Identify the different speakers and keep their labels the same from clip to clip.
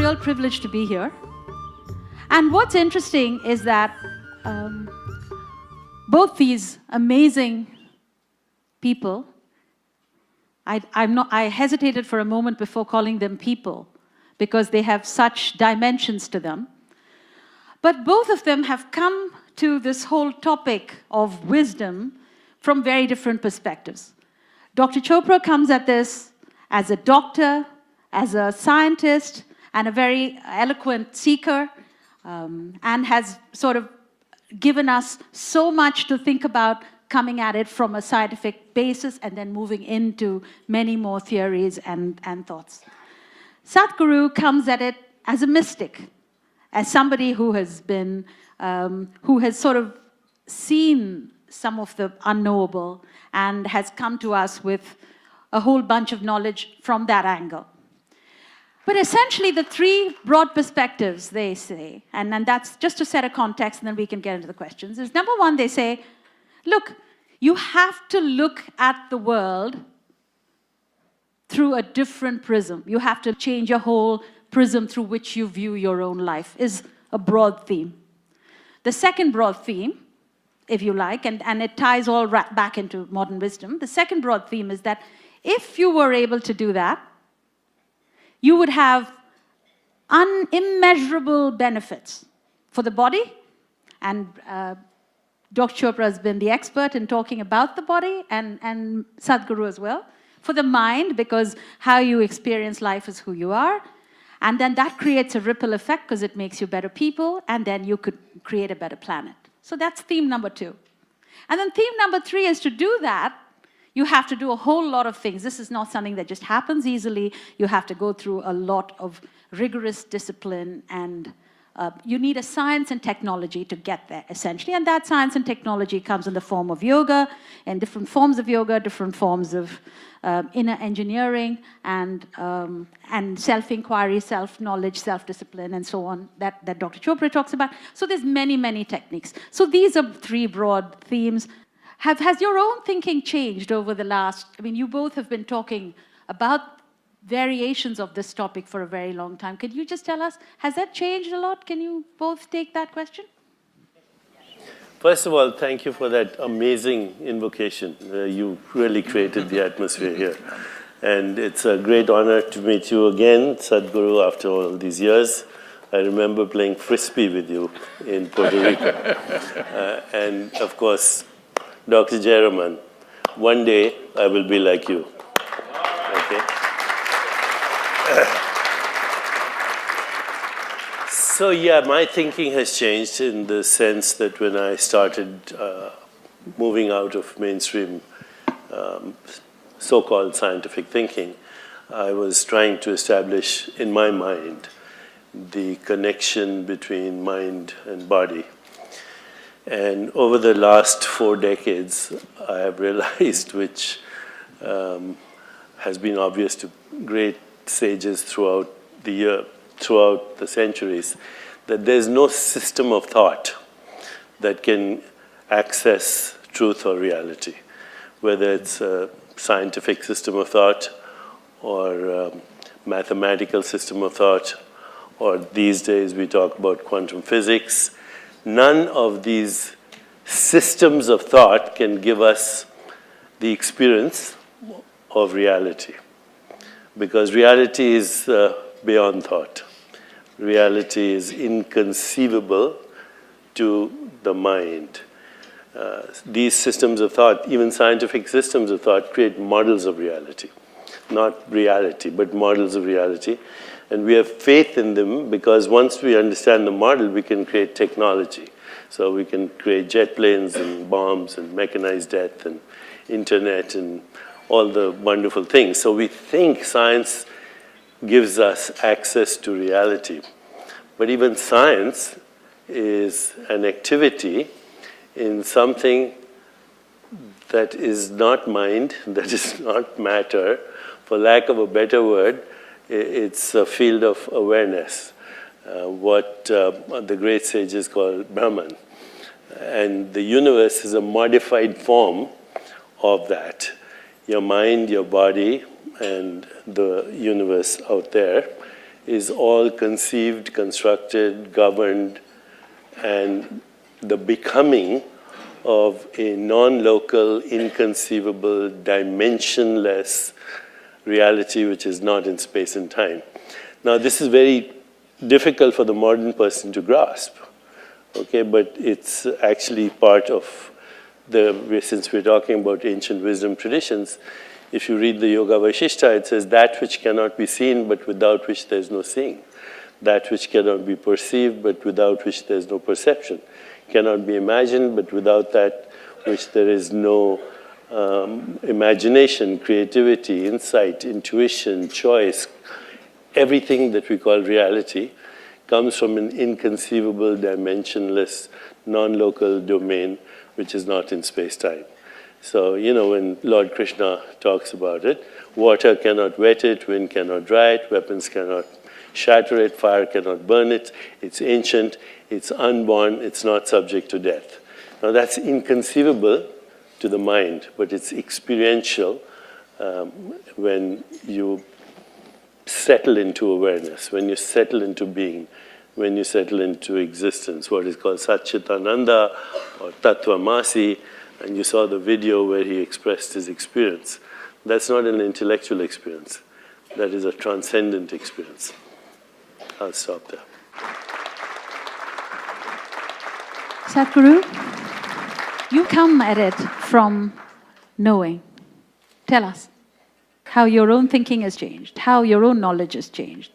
Speaker 1: real privilege to be here. And what's interesting is that both these amazing people, I hesitated for a moment before calling them people because they have such dimensions to them. But both of them have come to this whole topic of wisdom from very different perspectives. Dr. Chopra comes at this as a doctor, as a scientist, and a very eloquent seeker, and has sort of given us so much to think about, coming at it from a scientific basis and then moving into many more theories and thoughts. Sadhguru comes at it as a mystic, as somebody who has been, who has sort of seen some of the unknowable and has come to us with a whole bunch of knowledge from that angle. But essentially, the three broad perspectives, they say, and that's just to set a context and then we can get into the questions, is number one, they say, look, you have to look at the world through a different prism. You have to change your whole prism through which you view your own life, is a broad theme. The second broad theme, if you like, and it ties all right back into modern wisdom, the second broad theme is that if you were able to do that, you would have unimmeasurable benefits for the body, and Dr. Chopra has been the expert in talking about the body, and Sadhguru as well, for the mind, because how you experience life is who you are, and then that creates a ripple effect because it makes you better people, and then you could create a better planet. So that's theme number two. And then theme number three is to do that, you have to do a whole lot of things. This is not something that just happens easily. You have to go through a lot of rigorous discipline, and you need a science and technology to get there, essentially. And that science and technology comes in the form of yoga, and different forms of yoga, different forms of inner engineering, and self-inquiry, self-knowledge, self-discipline, and so on, that Dr. Chopra talks about. So there's many, many techniques. So these are three broad themes. Has your own thinking changed over the last, I mean, you both have been talking about variations of this topic for a very long time. Could you just tell us, has that changed a lot? Can you both take that question?
Speaker 2: First of all, thank you for that amazing invocation. You really created the atmosphere here. And it's a great honor to meet you again, Sadhguru, after all these years. I remember playing Frisbee with you in Puerto Rico. And of course, Dr. Jayaraman, one day I will be like you. Okay? So yeah, my thinking has changed in the sense that when I started moving out of mainstream so-called scientific thinking, I was trying to establish in my mind the connection between mind and body. And over the last 4 decades, I have realized, which has been obvious to great sages throughout the centuries, that there's no system of thought that can access truth or reality, whether it's a scientific system of thought or a mathematical system of thought, or these days we talk about quantum physics. None of these systems of thought can give us the experience of reality, because reality is beyond thought. Reality is inconceivable to the mind. These systems of thought, even scientific systems of thought, create models of reality. Not reality, but models of reality. And we have faith in them because once we understand the model, we can create technology. So we can create jet planes and bombs and mechanized death and internet and all the wonderful things. So we think science gives us access to reality. But even science is an activity in something that is not mind, that is not matter. For lack of a better word, it's a field of awareness, what the great sages call Brahman. And the universe is a modified form of that. Your mind, your body, and the universe out there is all conceived, constructed, governed, and the becoming of a non-local, inconceivable, dimensionless reality which is not in space and time. Now, this is very difficult for the modern person to grasp, okay, but it's actually part of since we're talking about ancient wisdom traditions, if you read the Yoga Vaishishta, it says that which cannot be seen but without which there's no seeing. That which cannot be perceived but without which there's no perception. Cannot be imagined but without that which there is no imagination, creativity, insight, intuition, choice. Everything that we call reality comes from an inconceivable, dimensionless, non-local domain which is not in space-time. So, when Lord Krishna talks about it, water cannot wet it, wind cannot dry it, weapons cannot shatter it, fire cannot burn it, it's ancient, it's unborn, it's not subject to death. Now that's inconceivable to the mind, but it's experiential when you settle into awareness, when you settle into being, when you settle into existence, what is called Satchitananda or Tattvamasi, and you saw the video where he expressed his experience. That's not an intellectual experience. That is a transcendent experience. I'll stop there.
Speaker 1: Sadhguru, you come at it from knowing. Tell us how your own thinking has changed, how your own knowledge has changed.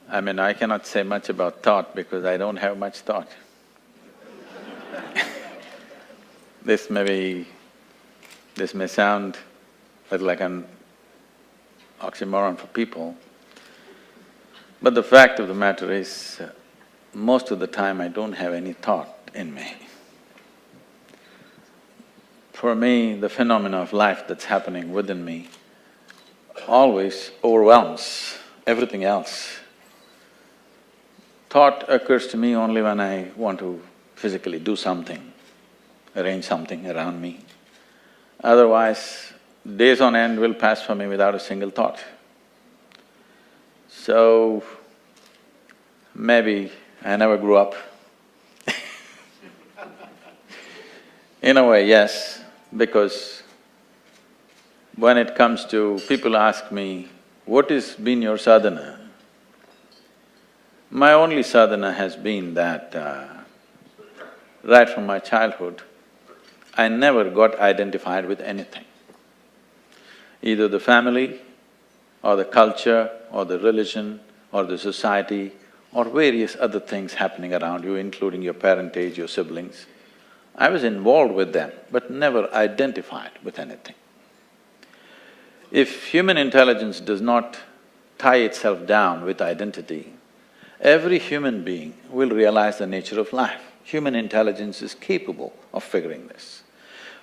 Speaker 3: I cannot say much about thought because I don't have much thought. This may sound a little like an oxymoron for people, but the fact of the matter is, most of the time I don't have any thought in me. For me, the phenomena of life that's happening within me always overwhelms everything else. Thought occurs to me only when I want to physically do something, arrange something around me. Otherwise, days on end will pass for me without a single thought. So, maybe I never grew up. In a way, yes, because when it comes to… people ask me, what has been your sadhana? My only sadhana has been that right from my childhood, I never got identified with anything. Either the family, or the culture, or the religion, or the society, or various other things happening around you, including your parentage, your siblings. I was involved with them, but never identified with anything. If human intelligence does not tie itself down with identity, every human being will realize the nature of life. Human intelligence is capable of figuring this.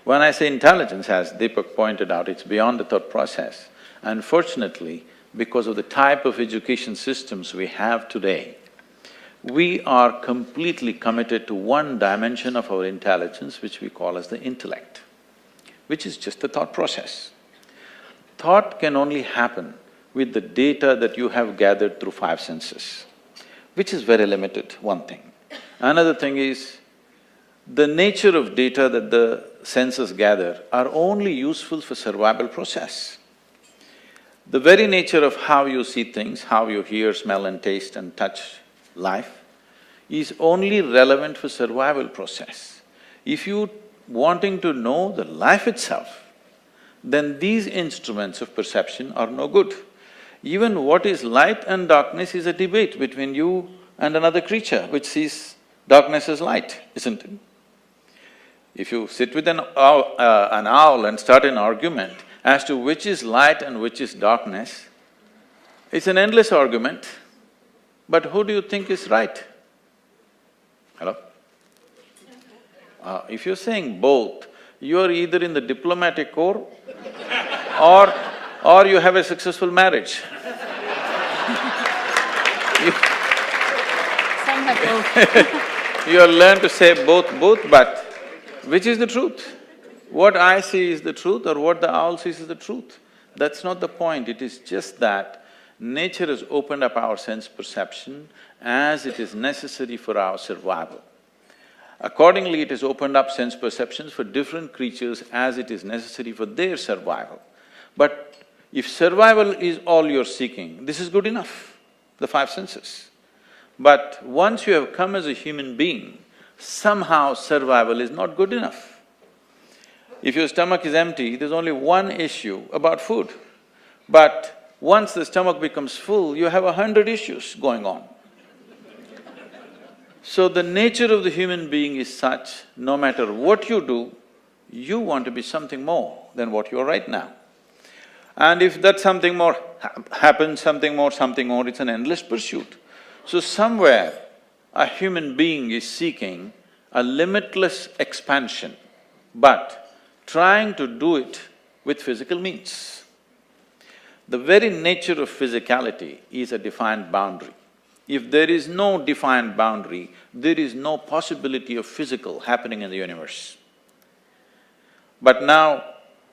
Speaker 3: When I say intelligence, as Deepak pointed out, it's beyond the thought process. Unfortunately, because of the type of education systems we have today, we are completely committed to one dimension of our intelligence, which we call as the intellect, which is just the thought process. Thought can only happen with the data that you have gathered through five senses, which is very limited, one thing. Another thing is, the nature of data that the senses gather are only useful for survival process. The very nature of how you see things, how you hear, smell and taste and touch life is only relevant for survival process. If you wanting to know the life itself, then these instruments of perception are no good. Even what is light and darkness is a debate between you and another creature which sees darkness as light, isn't it? If you sit with an owl and start an argument as to which is light and which is darkness, it's an endless argument, but who do you think is right? Hello? If you're saying both, you're either in the diplomatic corps or you have a successful marriage.
Speaker 1: Some have both.
Speaker 3: You learn to say both, but which is the truth? What I see is the truth or what the owl sees is the truth? That's not the point, it is just that Nature has opened up our sense perception as it is necessary for our survival. Accordingly, it has opened up sense perceptions for different creatures as it is necessary for their survival. But if survival is all you're seeking, this is good enough, the five senses. But once you have come as a human being, somehow survival is not good enough. If your stomach is empty, there's only one issue about food. But once the stomach becomes full, you have 100 issues going on. So the nature of the human being is such, no matter what you do, you want to be something more than what you are right now. And if that something more happens, something more, it's an endless pursuit. So somewhere, a human being is seeking a limitless expansion, but trying to do it with physical means. The very nature of physicality is a defined boundary. If there is no defined boundary, there is no possibility of physical happening in the universe. But now,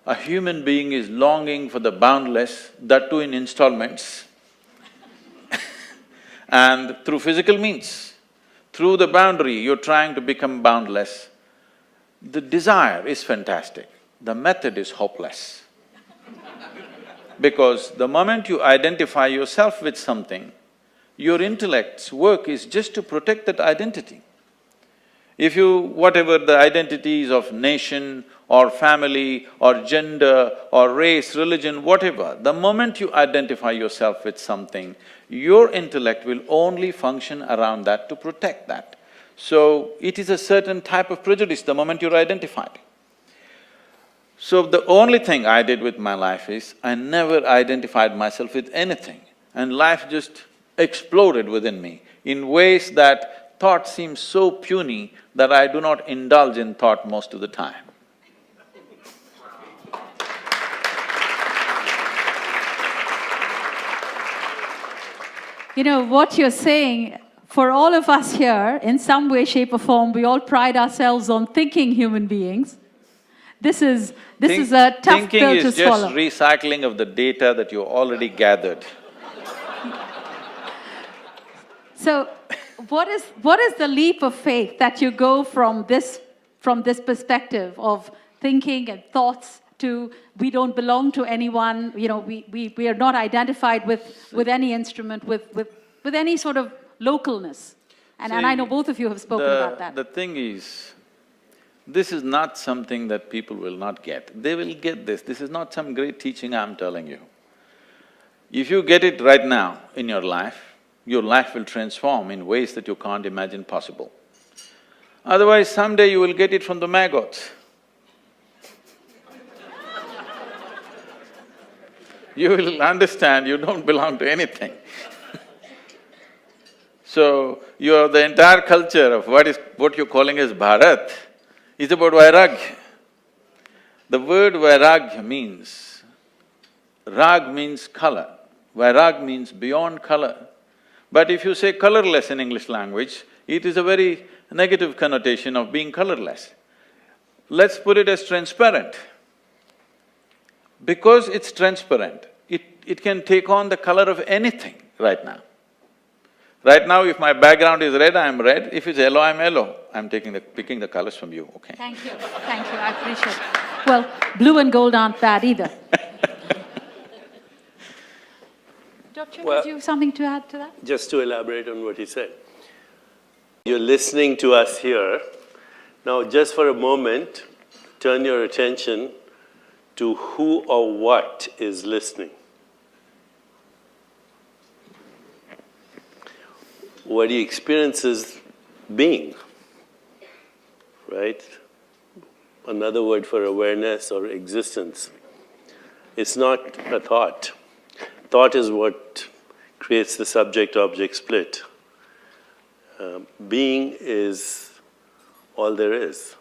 Speaker 3: a human being is longing for the boundless, that too in installments and through physical means. Through the boundary, you're trying to become boundless. The desire is fantastic, the method is hopeless. Because the moment you identify yourself with something, your intellect's work is just to protect that identity. If you… whatever the identities of nation or family or gender or race, religion, whatever, the moment you identify yourself with something, your intellect will only function around that to protect that. So, it is a certain type of prejudice the moment you're identified. So, the only thing I did with my life is, I never identified myself with anything, and life just exploded within me in ways that thought seems so puny that I do not indulge in thought most of the time.
Speaker 1: You know, what you're saying, for all of us here, in some way, shape or form, we all pride ourselves on thinking human beings. This is a tough pill to swallow.
Speaker 3: Thinking is just recycling of the data that you already gathered.
Speaker 1: So, what is the leap of faith that you go from this perspective of thinking and thoughts to we don't belong to anyone, you know, we are not identified with any instrument, with any sort of localness. And I know both of you have spoken about that.
Speaker 3: The thing is, this is not something that people will not get. They will get this. This is not some great teaching I'm telling you. If you get it right now in your life will transform in ways that you can't imagine possible. Otherwise, someday you will get it from the maggots. You will understand you don't belong to anything. So, the entire culture of what you're calling as Bharat is about Vairagya. The word Vairagya means… Rag means color, Vairag means beyond color. But if you say colorless in English language, it is a very negative connotation of being colorless. Let's put it as transparent. Because it's transparent, it can take on the color of anything right now. Right now, if my background is red, I'm red. If it's yellow, I'm yellow. I'm picking the colors from you, okay?
Speaker 1: Thank you, I appreciate it. Well, blue and gold aren't bad either. Dr.
Speaker 2: Well,
Speaker 1: did you have something to add to that?
Speaker 2: Just to elaborate on what he said. You're listening to us here. Now, just for a moment, turn your attention to who or what is listening. What he experiences being, right? Another word for awareness or existence. It's not a thought. Thought is what creates the subject-object split. Being is all there is,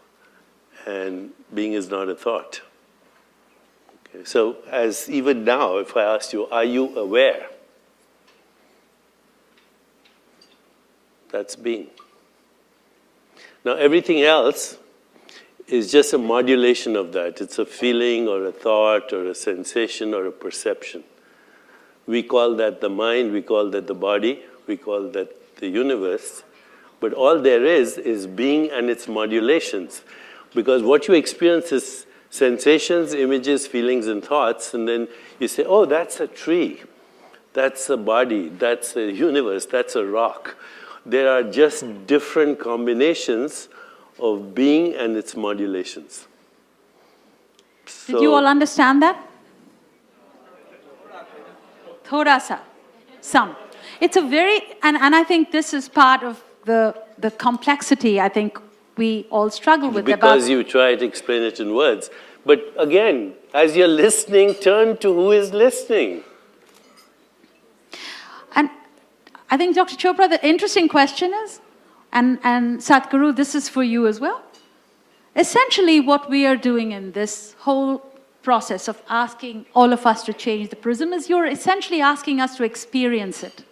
Speaker 2: and being is not a thought. Okay, so as even now, if I asked you, are you aware? That's being. Now everything else is just a modulation of that. It's a feeling or a thought or a sensation or a perception. We call that the mind, we call that the body, we call that the universe. But all there is being and its modulations. Because what you experience is sensations, images, feelings, and thoughts, and then you say, oh, that's a tree, that's a body, that's a universe, that's a rock. There are just different combinations of being and its modulations.
Speaker 1: Did you all understand that? Thoda sa, some. It's a very, and I think this is part of the complexity I think we all struggle with.
Speaker 2: Because you try to explain it in words. But again, as you're listening, turn to who is listening.
Speaker 1: And I think, Dr. Chopra, the interesting question is, and Sadhguru, this is for you as well. Essentially, what we are doing in this whole process of asking all of us to change the prism is you're essentially asking us to experience it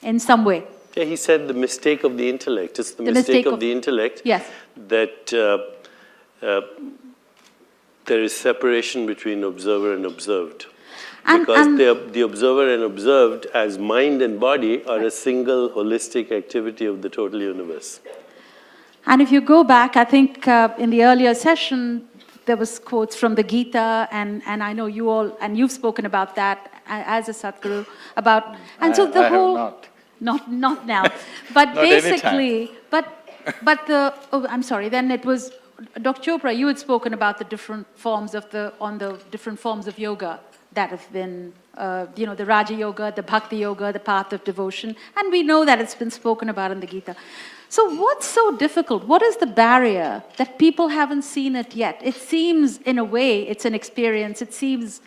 Speaker 1: in some way.
Speaker 2: Yeah, he said the mistake of the intellect. It's the mistake of the intellect,
Speaker 1: yes,
Speaker 2: that there is separation between observer and observed. Because the observer and observed as mind and body are a single holistic activity of the total universe.
Speaker 1: And if you go back, I think in the earlier session, there was quotes from the Gita, and I know you all, and you've spoken about that as a Sadhguru, about, and so the whole...
Speaker 3: have not.
Speaker 1: Not now, but
Speaker 3: Not
Speaker 1: basically, but I'm sorry, then it was, Dr. Chopra, you had spoken about the different forms of the different forms of yoga that have been, the Raja Yoga, the Bhakti Yoga, the path of devotion, and we know that it's been spoken about in the Gita. So what's so difficult? What is the barrier that people haven't seen it yet? It seems, in a way, it's an experience. It seems,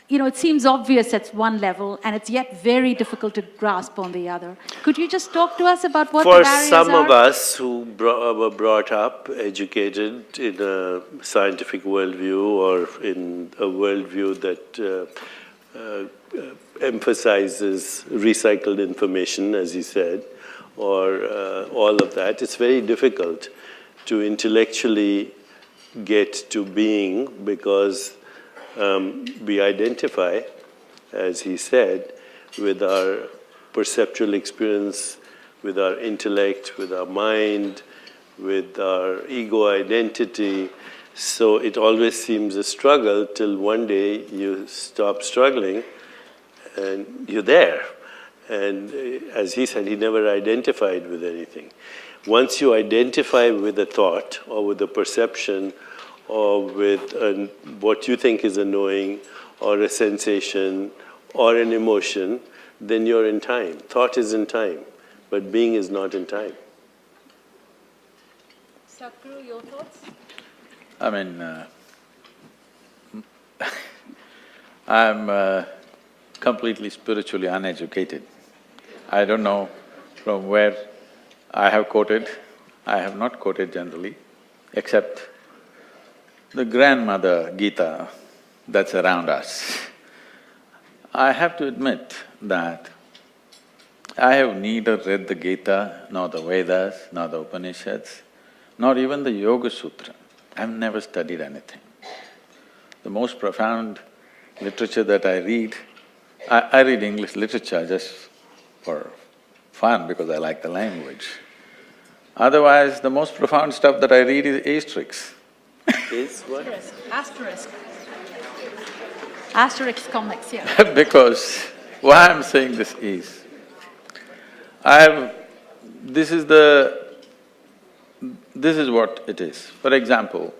Speaker 1: it seems obvious at one level, and it's yet very difficult to grasp on the other. Could you just talk to us about what the barriers are?
Speaker 2: For some of us who were brought up, educated in a scientific worldview or in a worldview that emphasizes recycled information, as you said, or all of that, it's very difficult to intellectually get to being because we identify, as he said, with our perceptual experience, with our intellect, with our mind, with our ego identity. So it always seems a struggle till one day you stop struggling and you're there. And as he said, he never identified with anything. Once you identify with a thought or with a perception or with what you think is a knowing or a sensation or an emotion, then you're in time. Thought is in time, but being is not in time.
Speaker 1: Sadhguru, your thoughts?
Speaker 3: I mean, I'm completely spiritually uneducated. I don't know from where I have quoted. I have not quoted generally, except the grandmother Gita that's around us. I have to admit that I have neither read the Gita, nor the Vedas, nor the Upanishads, nor even the Yoga Sutra. I've never studied anything. The most profound literature that I read, I read English literature just for fun because I like the language. Otherwise, the most profound stuff that I read is asterisks.
Speaker 2: Is what?
Speaker 1: Asterisk. Asterisk comics, yeah.
Speaker 3: Because why I'm saying this is, this is what it is. For example,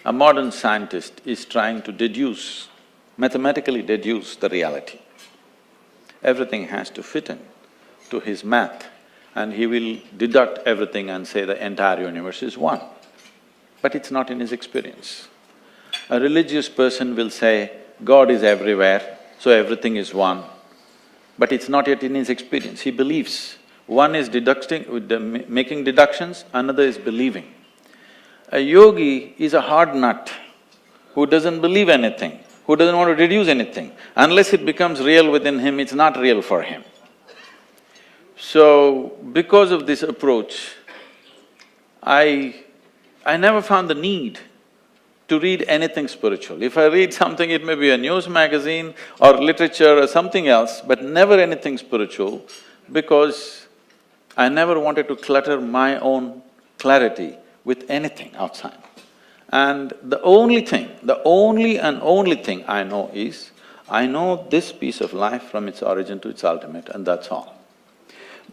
Speaker 3: a modern scientist is trying to mathematically deduce the reality. Everything has to fit in to his math, and he will deduct everything and say the entire universe is one. But it's not in his experience. A religious person will say, God is everywhere, so everything is one. But it's not yet in his experience. He believes. One is making deductions, another is believing. A yogi is a hard nut who doesn't believe anything, who doesn't want to deduce anything. Unless it becomes real within him, it's not real for him. So, because of this approach, I never found the need to read anything spiritual. If I read something, it may be a news magazine or literature or something else, but never anything spiritual, because I never wanted to clutter my own clarity with anything outside. And the only thing, the only and only thing I know is, I know this piece of life from its origin to its ultimate, and that's all.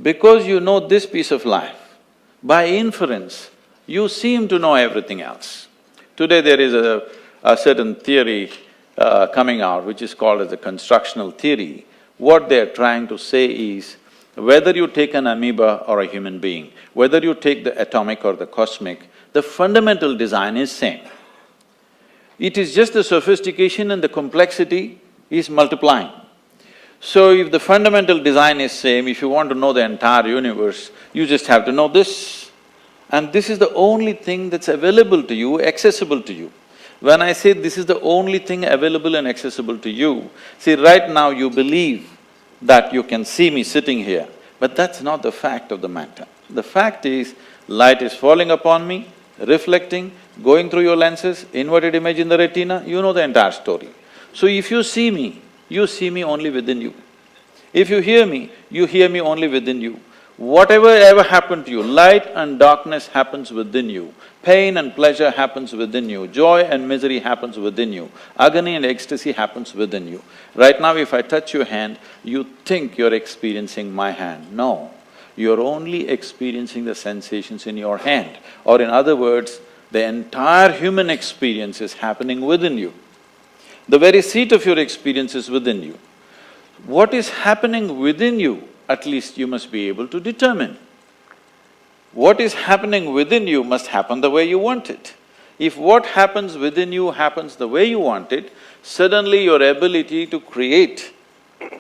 Speaker 3: Because you know this piece of life, by inference, you seem to know everything else. Today there is a certain theory coming out which is called as the constructional theory. What they're trying to say is, whether you take an amoeba or a human being, whether you take the atomic or the cosmic, the fundamental design is same. It is just the sophistication and the complexity is multiplying. So if the fundamental design is same, if you want to know the entire universe, you just have to know this. And this is the only thing that's available to you, accessible to you. When I say this is the only thing available and accessible to you, see, right now you believe that you can see me sitting here, but that's not the fact of the matter. The fact is, light is falling upon me, reflecting, going through your lenses, inverted image in the retina, you know the entire story. So if you see me only within you. If you hear me only within you. Whatever ever happened to you, light and darkness happens within you, pain and pleasure happens within you, joy and misery happens within you, agony and ecstasy happens within you. Right now if I touch your hand, you think you're experiencing my hand. No, you're only experiencing the sensations in your hand. Or in other words, the entire human experience is happening within you. The very seat of your experience is within you. What is happening within you, at least you must be able to determine. What is happening within you must happen the way you want it. If what happens within you happens the way you want it, suddenly your ability to create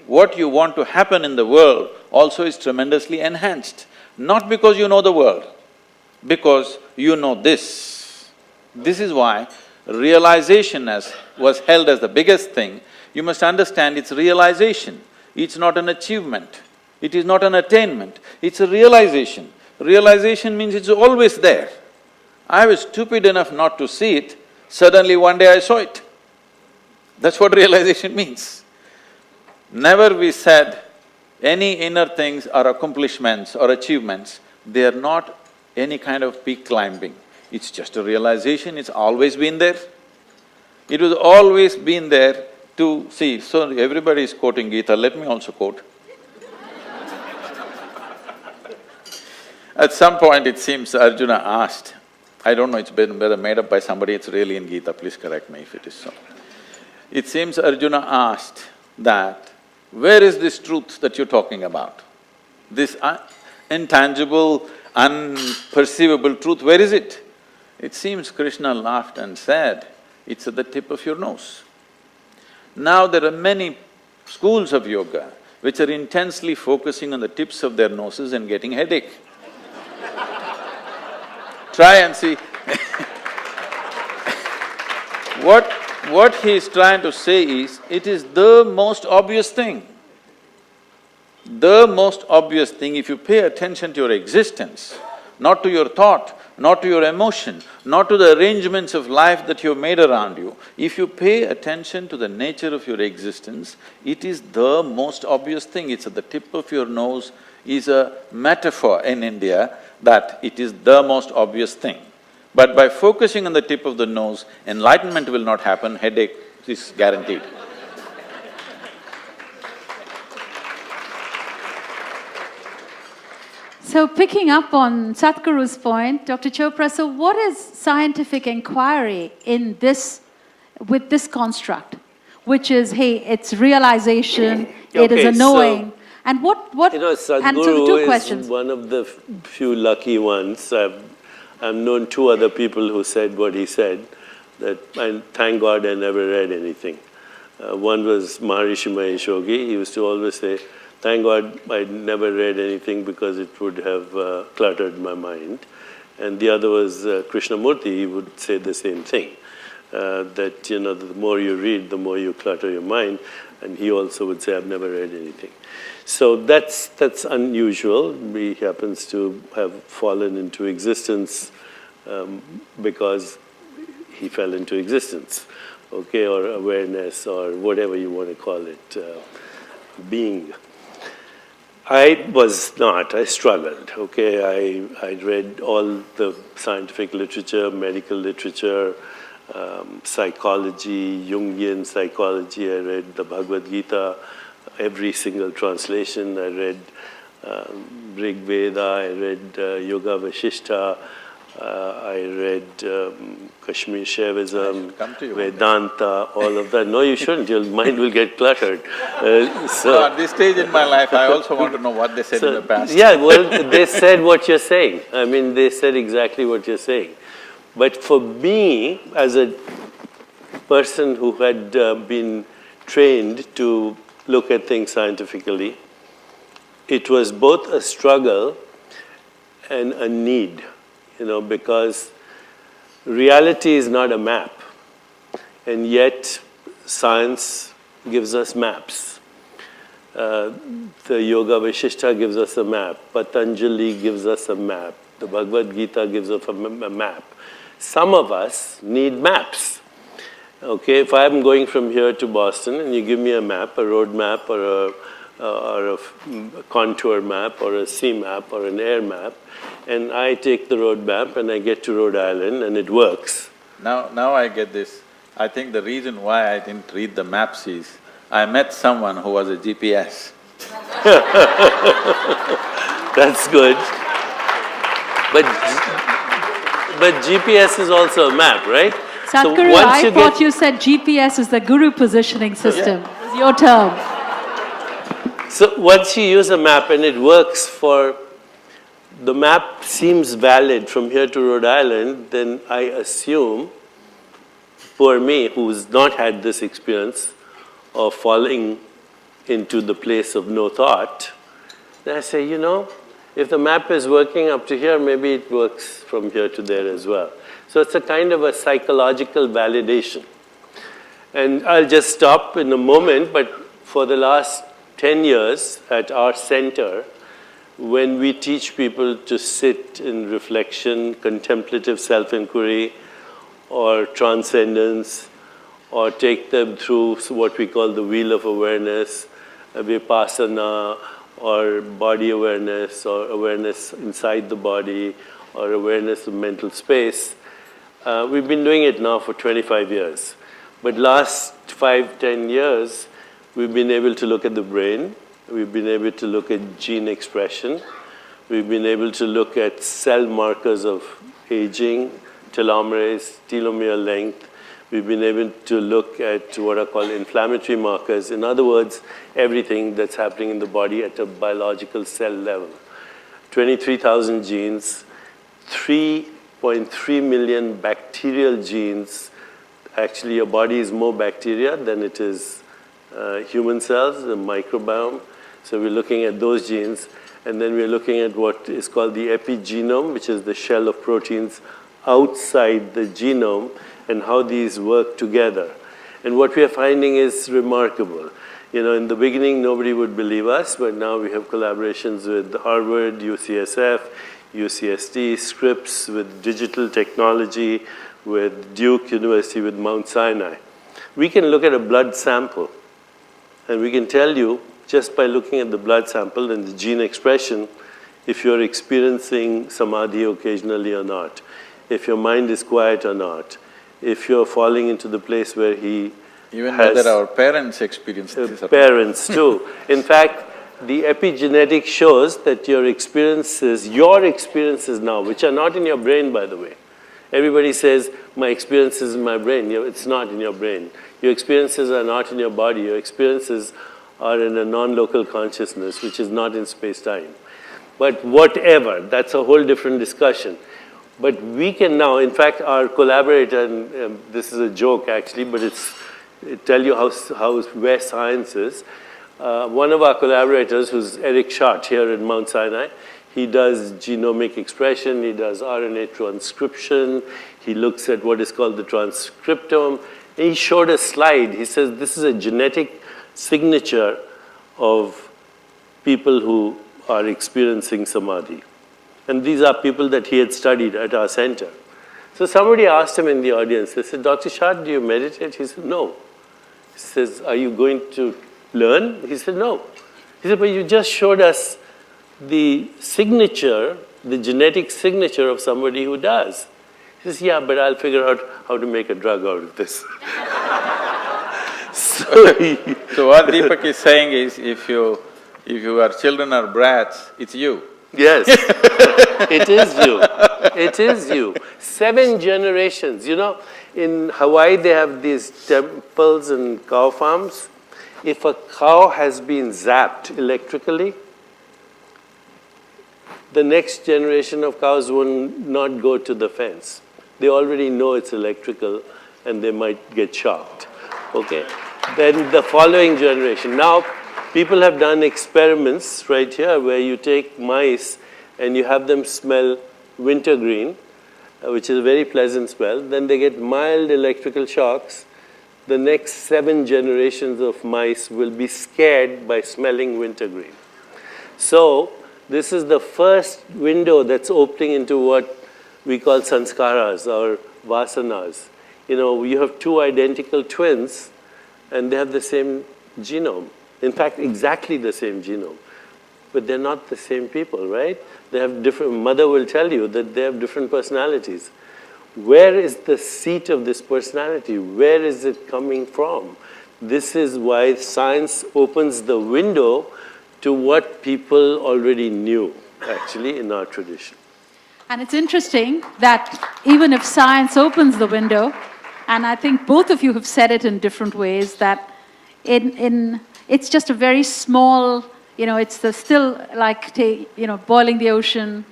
Speaker 3: what you want to happen in the world also is tremendously enhanced. Not because you know the world, because you know this. This is why realization was held as the biggest thing. You must understand it's realization, it's not an achievement, it is not an attainment, it's a realization. Realization means it's always there. I was stupid enough not to see it, suddenly one day I saw it. That's what realization means. Never we said any inner things or accomplishments or achievements, they are not any kind of peak climbing. It's just a realization, it's always been there. It was always been there to see. So everybody is quoting Gita, let me also quote. At some point it seems Arjuna asked, I don't know, it's been whether made up by somebody, it's really in Gita, please correct me if it is so. It seems Arjuna asked that, where is this truth that you're talking about? This intangible, unperceivable truth, where is it? It seems Krishna laughed and said, it's at the tip of your nose. Now there are many schools of yoga which are intensely focusing on the tips of their noses and getting headache. Try and see. What he is trying to say is, it is the most obvious thing. The most obvious thing, if you pay attention to your existence, not to your thought, not to your emotion, not to the arrangements of life that you've made around you, if you pay attention to the nature of your existence, it is the most obvious thing. It's at the tip of your nose is a metaphor in India that it is the most obvious thing. But by focusing on the tip of the nose, enlightenment will not happen, headache is guaranteed.
Speaker 1: So picking up on Sadhguru's point, Dr. Chopra, so what is scientific inquiry in this, with this construct? Which is, hey, it's realization, it is a knowing. And what…
Speaker 2: You know, Sadhguru is one of the few lucky ones. I've known two other people who said what he said, that I thank God I never read anything. One was Maharishi Mahesh Yogi. He used to always say, thank God I never read anything because it would have cluttered my mind. And the other was Krishnamurti. He would say the same thing, that, you know, the more you read, the more you clutter your mind. And he also would say, I've never read anything. So that's unusual. He happens to have fallen into existence because he fell into existence, okay, or awareness, or whatever you want to call it, being. I was not, I struggled, okay. I read all the scientific literature, medical literature, psychology, Jungian psychology. I read the Bhagavad Gita, every single translation. I read Rig Veda, I read Yoga Vasishtha, I read Kashmir Shaivism, Vedanta, all of that. No, you shouldn't. Your mind will get cluttered.
Speaker 3: So at this stage in my life, I also want to know what they said in the past.
Speaker 2: Yeah, well, they said what you're saying. I mean, they said exactly what you're saying. But for me, as a person who had been trained to look at things scientifically, it was both a struggle and a need, because reality is not a map, and yet science gives us maps. The Yoga Vasishtha gives us a map, Patanjali gives us a map, the Bhagavad Gita gives us a map. Some of us need maps. Okay, if I'm going from here to Boston and you give me a map, a road map, or a contour map, or a sea map, or an air map, and I take the road map and I get to Rhode Island and it works.
Speaker 3: Now I get this. I think the reason why I didn't read the maps is, I met someone who was a GPS.
Speaker 2: That's good. But GPS is also a map, right?
Speaker 1: Sadhguru, I thought you said GPS is the guru positioning system. Yeah. It's your term.
Speaker 2: So once you use a map and it works for… the map seems valid from here to Rhode Island, then I assume, poor me, who's not had this experience of falling into the place of no thought, then I say, if the map is working up to here, maybe it works from here to there as well. So it's a kind of a psychological validation. And I'll just stop in a moment, but for the last 10 years at our center, when we teach people to sit in reflection, contemplative self-inquiry, or transcendence, or take them through what we call the wheel of awareness, vipassana, or body awareness, or awareness inside the body, or awareness of mental space. We've been doing it now for 25 years. But last 5–10 years, we've been able to look at the brain, we've been able to look at gene expression, we've been able to look at cell markers of aging, telomerase, telomere length. We've been able to look at what are called inflammatory markers. In other words, everything that's happening in the body at a biological cell level. 23,000 genes, 3.3 million bacterial genes. Actually, your body is more bacteria than it is human cells, the microbiome. So we're looking at those genes. And then we're looking at what is called the epigenome, which is the shell of proteins outside the genome, and how these work together. And what we are finding is remarkable. In the beginning, nobody would believe us, but now we have collaborations with Harvard, UCSF, UCSD, Scripps, with digital technology, with Duke University, with Mount Sinai. We can look at a blood sample, and we can tell you, just by looking at the blood sample and the gene expression, if you're experiencing samadhi occasionally or not, if your mind is quiet or not, if you're falling into the place where he
Speaker 3: even whether our parents experience this.
Speaker 2: Parents too. In fact, the epigenetic shows that your experiences now, which are not in your brain, by the way. Everybody says, my experience is in my brain. It's not in your brain. Your experiences are not in your body. Your experiences are in a non-local consciousness, which is not in space-time. But whatever, that's a whole different discussion. But we can now, in fact, our collaborator, and this is a joke actually, but it tell you where science is. One of our collaborators, who's Eric Schott here in Mount Sinai, he does genomic expression, he does RNA transcription, he looks at what is called the transcriptome. And he showed a slide. He says this is a genetic signature of people who are experiencing samadhi. And these are people that he had studied at our center. So somebody asked him in the audience, they said, Dr. Shah, do you meditate? He said, no. He says, are you going to learn? He said, no. He said, but you just showed us the signature, the genetic signature of somebody who does. He says, yeah, but I'll figure out how to make a drug out of this.
Speaker 3: So what Deepak is saying is, if your children are brats, it's you.
Speaker 2: Yes, it is you. It is you. 7 generations. You know, in Hawaii they have these temples and cow farms. If a cow has been zapped electrically, the next generation of cows will not go to the fence. They already know it's electrical and they might get shocked. Okay? Then the following generation. Now, people have done experiments right here where you take mice and you have them smell wintergreen, which is a very pleasant smell. Then they get mild electrical shocks. The next 7 generations of mice will be scared by smelling wintergreen. So, this is the first window that's opening into what we call sanskaras or vasanas. You know, you have 2 identical twins and they have the same genome. In fact, exactly the same genome. But they're not the same people, right? They have different, mother will tell you that they have different personalities. Where is the seat of this personality? Where is it coming from? This is why science opens the window to what people already knew, actually, in our tradition.
Speaker 1: And it's interesting that even if science opens the window, and I think both of you have said it in different ways, that it's just a very small, you know, it's still like, boiling the ocean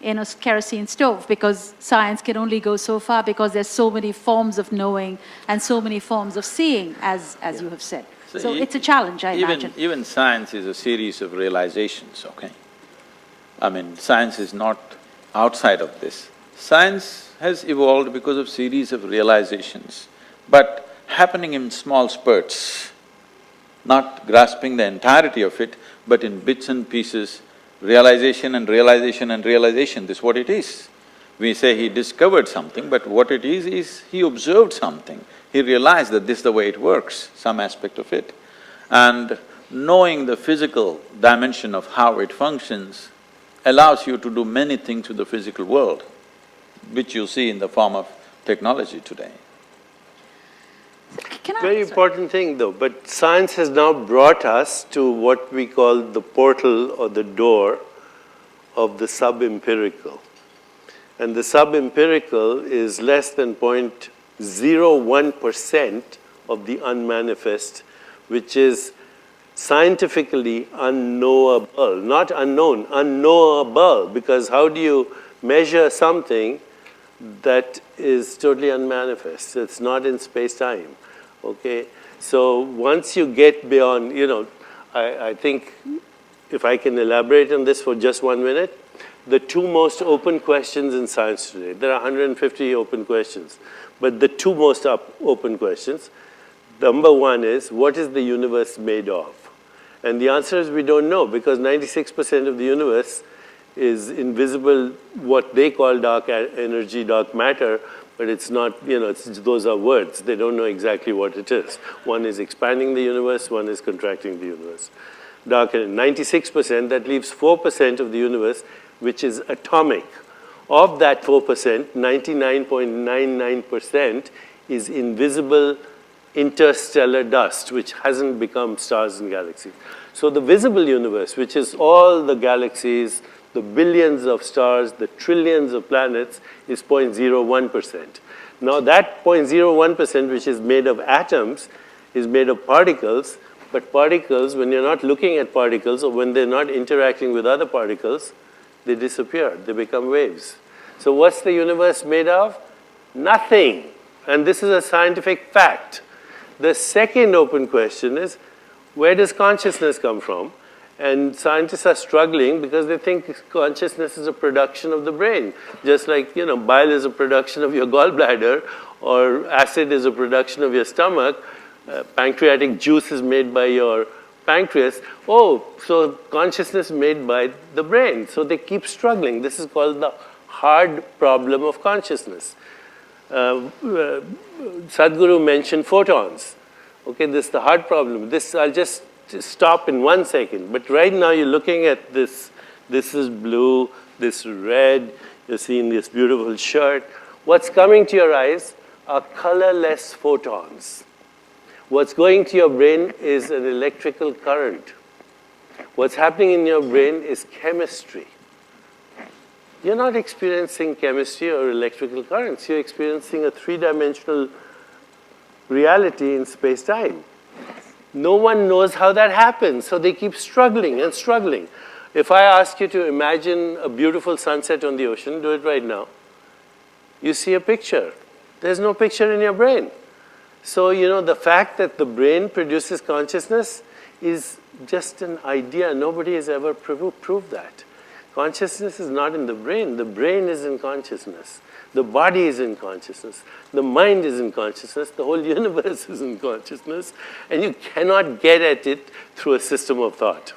Speaker 1: in a kerosene stove, because science can only go so far because there's so many forms of knowing and so many forms of seeing, as you have said. So it's a challenge, I imagine.
Speaker 3: Even science is a series of realizations, okay? I mean, science is not outside of this. Science has evolved because of series of realizations, but happening in small spurts, not grasping the entirety of it, but in bits and pieces, realization and realization and realization, this is what it is. We say he discovered something, but what it is he observed something. He realized that this is the way it works, some aspect of it. And knowing the physical dimension of how it functions allows you to do many things with the physical world, which you see in the form of technology today.
Speaker 2: Very important thing though, but science has now brought us to what we call the portal or the door of the sub-empirical. And the sub-empirical is less than 0.01% of the unmanifest, which is scientifically unknowable, not unknown, unknowable, because how do you measure something that is totally unmanifest? It's not in space-time, okay? So once you get beyond, I think if I can elaborate on this for just 1 minute, the 2 most open questions in science today, there are 150 open questions, but the 2 most open questions, number 1 is, what is the universe made of? And the answer is we don't know, because 96% of the universe is invisible, what they call dark energy, dark matter, but it's not, those are words. They don't know exactly what it is. One is expanding the universe, one is contracting the universe. Dark energy, 96%, that leaves 4% of the universe, which is atomic. Of that 4%, 99.99% is invisible interstellar dust, which hasn't become stars and galaxies. So the visible universe, which is all the galaxies, the billions of stars, the trillions of planets, is 0.01%. Now that 0.01%, which is made of atoms, is made of particles, but particles, when you're not looking at particles or when they're not interacting with other particles, they disappear, they become waves. So what's the universe made of? Nothing. And this is a scientific fact. The second open question is, where does consciousness come from? And scientists are struggling because they think consciousness is a production of the brain. Just like, bile is a production of your gallbladder, or acid is a production of your stomach, pancreatic juice is made by your pancreas. Oh, so consciousness made by the brain. So they keep struggling. This is called the hard problem of consciousness. Sadhguru mentioned photons. Okay, this is the hard problem. This I'll just stop in 1 second. But right now you're looking at this. This is blue, this is red. You're seeing this beautiful shirt. What's coming to your eyes are colorless photons. What's going to your brain is an electrical current. What's happening in your brain is chemistry. You're not experiencing chemistry or electrical currents. You're experiencing a three-dimensional reality in space-time. No one knows how that happens, so they keep struggling and struggling. If I ask you to imagine a beautiful sunset on the ocean, do it right now. You see a picture. There's no picture in your brain. So, the fact that the brain produces consciousness is just an idea. Nobody has ever proved that. Consciousness is not in the brain. The brain is in consciousness. The body is in consciousness. The mind is in consciousness. The whole universe is in consciousness. And you cannot get at it through a system of thought.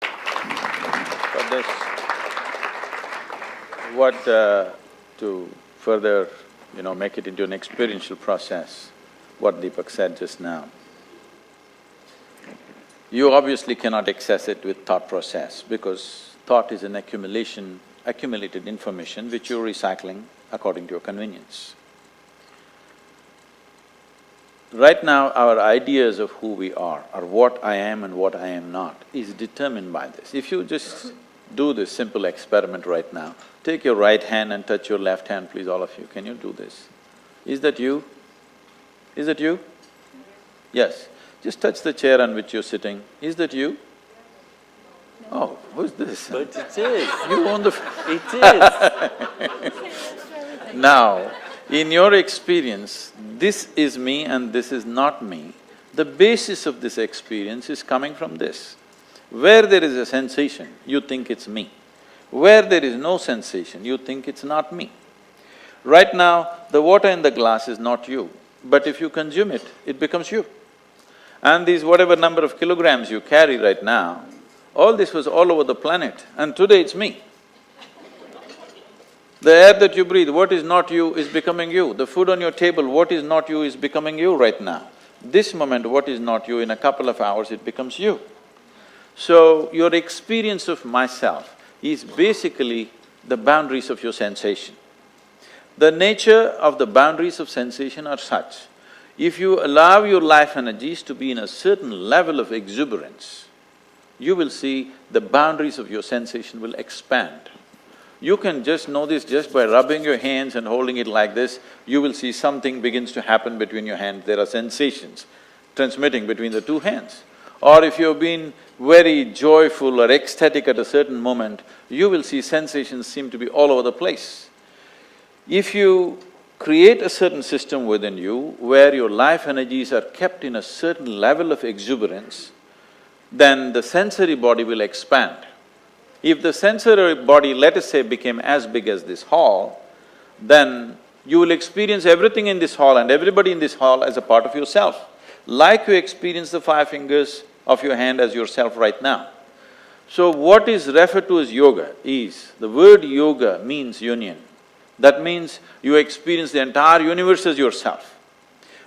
Speaker 3: For this, to further, make it into an experiential process, what Deepak said just now. You obviously cannot access it with thought process because thought is an accumulated information which you're recycling according to your convenience. Right now, our ideas of who we are, or what I am and what I am not, is determined by this. If you just do this simple experiment right now, take your right hand and touch your left hand, please, all of you. Can you do this? Is that you? Is that you? Yes. Just touch the chair on which you're sitting. Is that you? Oh, who's this?
Speaker 2: But it is.
Speaker 3: You own the…
Speaker 2: It is.
Speaker 3: Now, in your experience, this is me and this is not me. The basis of this experience is coming from this. Where there is a sensation, you think it's me. Where there is no sensation, you think it's not me. Right now, the water in the glass is not you, but if you consume it, it becomes you. And these whatever number of kilograms you carry right now, all this was all over the planet, and today it's me. The air that you breathe, what is not you is becoming you. The food on your table, what is not you is becoming you right now. This moment, what is not you, in a couple of hours it becomes you. So, your experience of myself is basically the boundaries of your sensation. The nature of the boundaries of sensation are such, if you allow your life energies to be in a certain level of exuberance, you will see the boundaries of your sensation will expand. You can just know this just by rubbing your hands and holding it like this, you will see something begins to happen between your hands. There are sensations transmitting between the two hands. Or if you've been very joyful or ecstatic at a certain moment, you will see sensations seem to be all over the place. If you create a certain system within you where your life energies are kept in a certain level of exuberance, then the sensory body will expand. If the sensory body, let us say, became as big as this hall, then you will experience everything in this hall and everybody in this hall as a part of yourself, like you experience the 5 fingers of your hand as yourself right now. So what is referred to as yoga is, the word yoga means union. That means you experience the entire universe as yourself.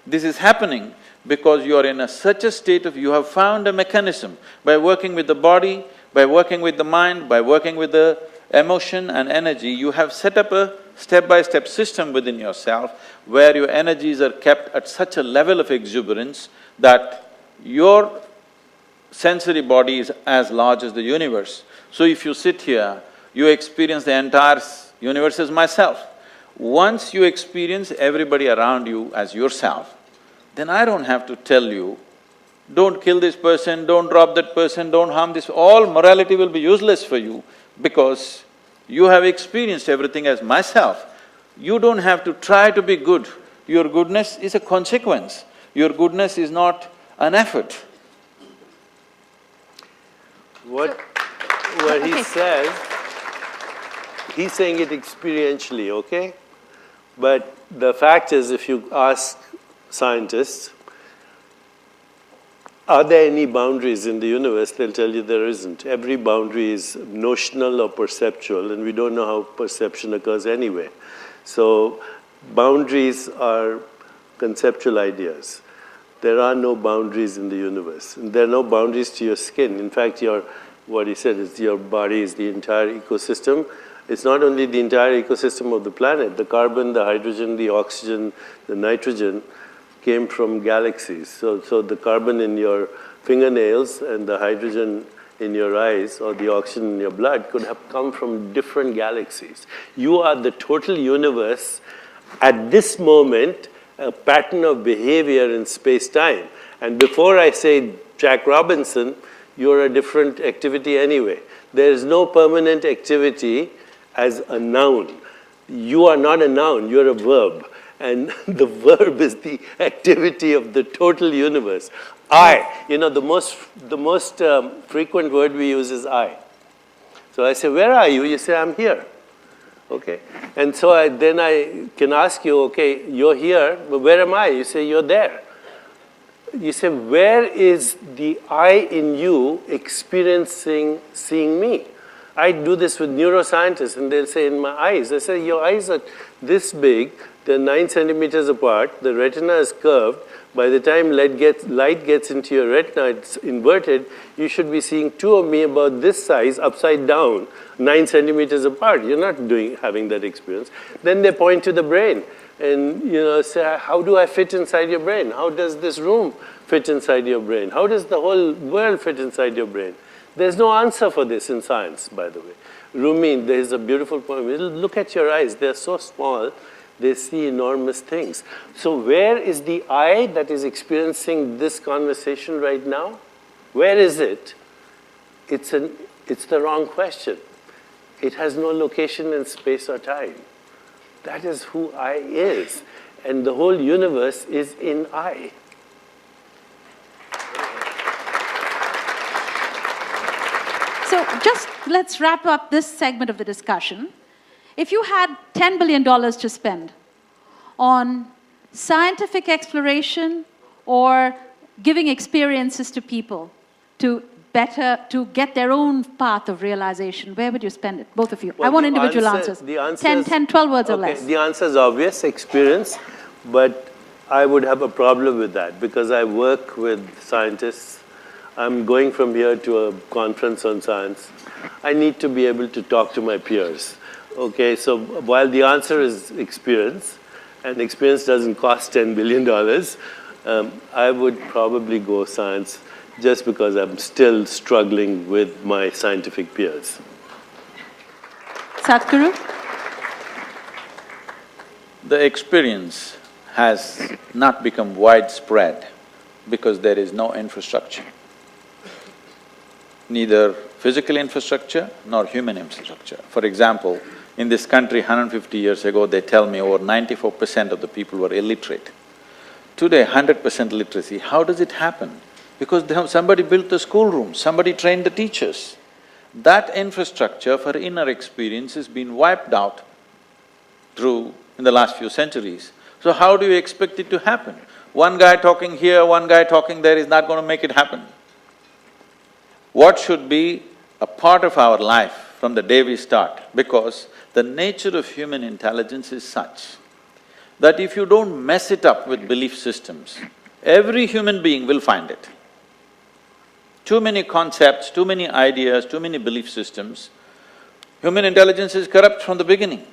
Speaker 3: This is happening because you are in such a state of… you have found a mechanism by working with the body, by working with the mind, by working with the emotion and energy, you have set up a step-by-step system within yourself where your energies are kept at such a level of exuberance that your sensory body is as large as the universe. So if you sit here, you experience the entire universe as myself. Once you experience everybody around you as yourself, then I don't have to tell you, don't kill this person, don't rob that person, don't harm this… all morality will be useless for you because you have experienced everything as myself. You don't have to try to be good. Your goodness is a consequence. Your goodness is not an effort.
Speaker 2: What he says, he's saying it experientially, okay? But the fact is, if you ask scientists, are there any boundaries in the universe, they'll tell you there isn't. Every boundary is notional or perceptual, and we don't know how perception occurs anyway. So boundaries are conceptual ideas. There are no boundaries in the universe. And there are no boundaries to your skin. In fact, what he said is your body is the entire ecosystem. It's not only the entire ecosystem of the planet. The carbon, the hydrogen, the oxygen, the nitrogen came from galaxies. So the carbon in your fingernails and the hydrogen in your eyes or the oxygen in your blood could have come from different galaxies. You are the total universe at this moment, a pattern of behavior in space-time. And before I say Jack Robinson, you're a different activity anyway. There is no permanent activity as a noun. You are not a noun, you're a verb. And the verb is the activity of the total universe. I, the most frequent word we use is I. So I say, where are you? You say, I'm here. Okay. And so then I can ask you, okay, you're here, but where am I? You say, you're there. You say, where is the I in you experiencing seeing me? I do this with neuroscientists, and they'll say, in my eyes. I say, your eyes are this big, they're 9 centimeters apart, the retina is curved. By the time light gets into your retina, it's inverted, you should be seeing two of me about this size, upside down, 9 centimeters apart. You're not having that experience. Then they point to the brain and say, how do I fit inside your brain? How does this room fit inside your brain? How does the whole world fit inside your brain? There's no answer for this in science, by the way. Rumi, there's a beautiful poem. Look at your eyes. They're so small, they see enormous things. So where is the I that is experiencing this conversation right now? Where is it? It's the wrong question. It has no location in space or time. That is who I is. And the whole universe is in I.
Speaker 1: So just let's wrap up this segment of the discussion. If you had $10 billion to spend on scientific exploration or giving experiences to people to get their own path of realization, where would you spend it? Both of you.
Speaker 2: Well,
Speaker 1: I want individual answers. 10, 12 words or less.
Speaker 2: The answer is obvious, experience, but I would have a problem with that because I work with scientists. I'm going from here to a conference on science. I need to be able to talk to my peers. Okay, so while the answer is experience, and experience doesn't cost $10 billion, I would probably go science just because I'm still struggling with my scientific peers.
Speaker 1: Sadhguru?
Speaker 3: The experience has not become widespread because there is no infrastructure. Neither physical infrastructure nor human infrastructure. For example, in this country 150 years ago, they tell me over 94% of the people were illiterate. Today, 100% literacy. How does it happen? Because somebody built the schoolroom, somebody trained the teachers. That infrastructure for inner experience has been wiped out in the last few centuries. So how do you expect it to happen? One guy talking here, one guy talking there is not going to make it happen. What should be a part of our life from the day we start? Because the nature of human intelligence is such that if you don't mess it up with belief systems, every human being will find it. Too many concepts, too many ideas, too many belief systems. Human intelligence is corrupt from the beginning.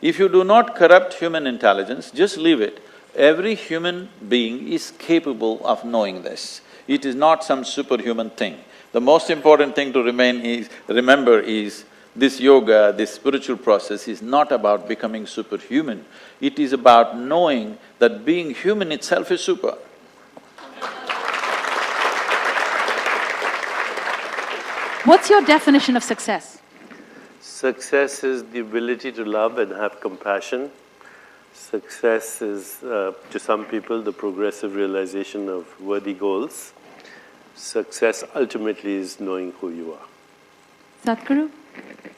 Speaker 3: If you do not corrupt human intelligence, just leave it. Every human being is capable of knowing this. It is not some superhuman thing. The most important thing to remember is this yoga, this spiritual process is not about becoming superhuman. It is about knowing that being human itself is super.
Speaker 1: What's your definition of success?
Speaker 2: Success is the ability to love and have compassion. Success is, to some people, the progressive realization of worthy goals. Success ultimately is knowing who you are.
Speaker 1: Sadhguru?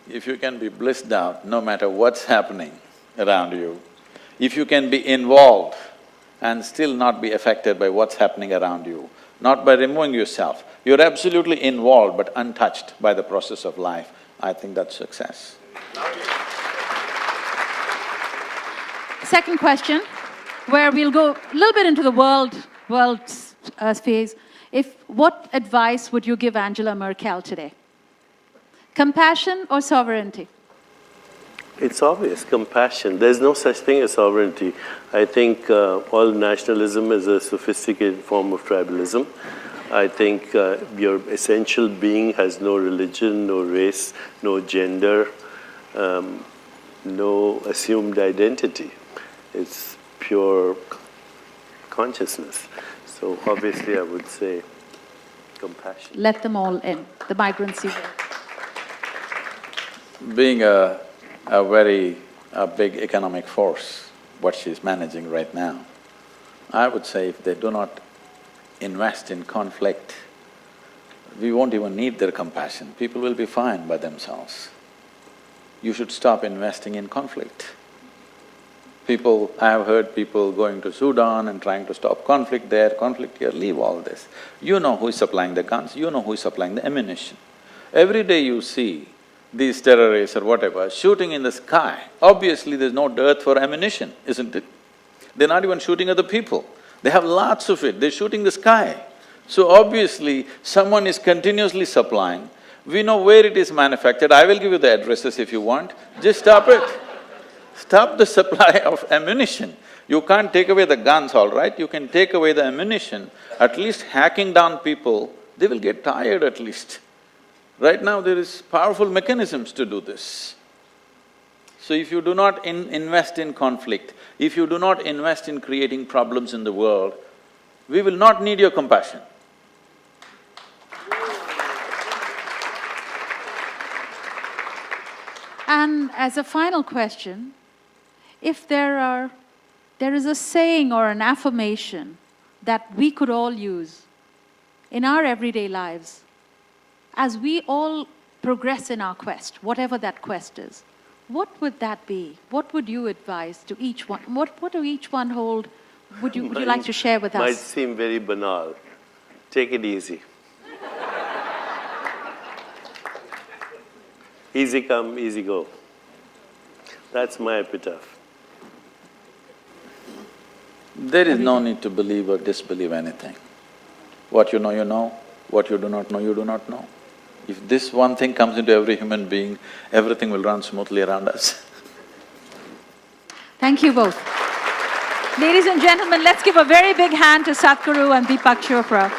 Speaker 3: If you can be blissed out no matter what's happening around you, if you can be involved and still not be affected by what's happening around you, not by removing yourself, you're absolutely involved but untouched by the process of life, I think that's success.
Speaker 1: second question, where we'll go a little bit into the world phase. What advice would you give Angela Merkel today? Compassion or sovereignty?
Speaker 2: It's obvious, compassion. There's no such thing as sovereignty. I think all nationalism is a sophisticated form of tribalism. I think your essential being has no religion, no race, no gender, no assumed identity. It's pure consciousness. So obviously I would say compassion.
Speaker 1: Let them all in, the migrants you will.
Speaker 3: Being a very big economic force, what she's managing right now, I would say if they do not invest in conflict, we won't even need their compassion. People will be fine by themselves. You should stop investing in conflict. I have heard people going to Sudan and trying to stop conflict there, conflict here, leave all this. You know who is supplying the guns, you know who is supplying the ammunition. Every day you see these terrorists or whatever shooting in the sky, obviously there's no dearth for ammunition, isn't it? They're not even shooting at the people. They have lots of it, they're shooting the sky. So obviously, someone is continuously supplying. We know where it is manufactured. I will give you the addresses if you want. Just stop it. Stop the supply of ammunition. You can't take away the guns, all right? You can take away the ammunition. At least hacking down people, they will get tired at least. Right now, there is powerful mechanisms to do this. So if you do not invest in conflict, if you do not invest in creating problems in the world, we will not need your compassion.
Speaker 1: And as a final question, if there is a saying or an affirmation that we could all use in our everyday lives, as we all progress in our quest, whatever that quest is, what would that be? What would you advise to each one? What do each one hold? Would you like to share with us?
Speaker 2: Might seem very banal. Take it easy. Easy come, easy go. That's my epitaph.
Speaker 3: There is no need to believe or disbelieve anything. What you know, what you do not know, you do not know. If this one thing comes into every human being, everything will run smoothly around us.
Speaker 1: Thank you both. Ladies and gentlemen, let's give a very big hand to Sadhguru and Deepak Chopra.